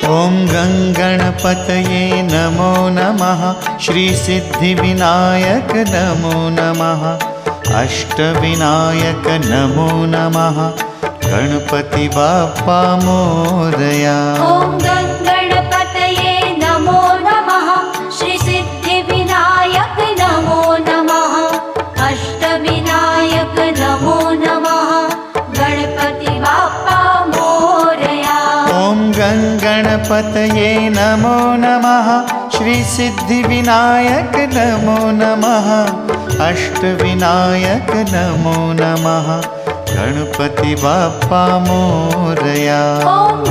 ॐ गणपतये नमो नमः। श्री सिद्धिविनायक नमो नमः। अष्टविनायक नमो नमः। गणपति बाप्पा मोरया। ॐ गणपतये नमो नमः। श्री सिद्धिविनायक नमो नमः। अष्टविनायक नमो नमः। गणपति बाप्पा मोरया। ॐ गणपतये नमो नमः। श्री सिद्धिविनायक नमो नमः। अष्टविनायक नमो नमः। गणपति बाप्पा मोरया। ॐ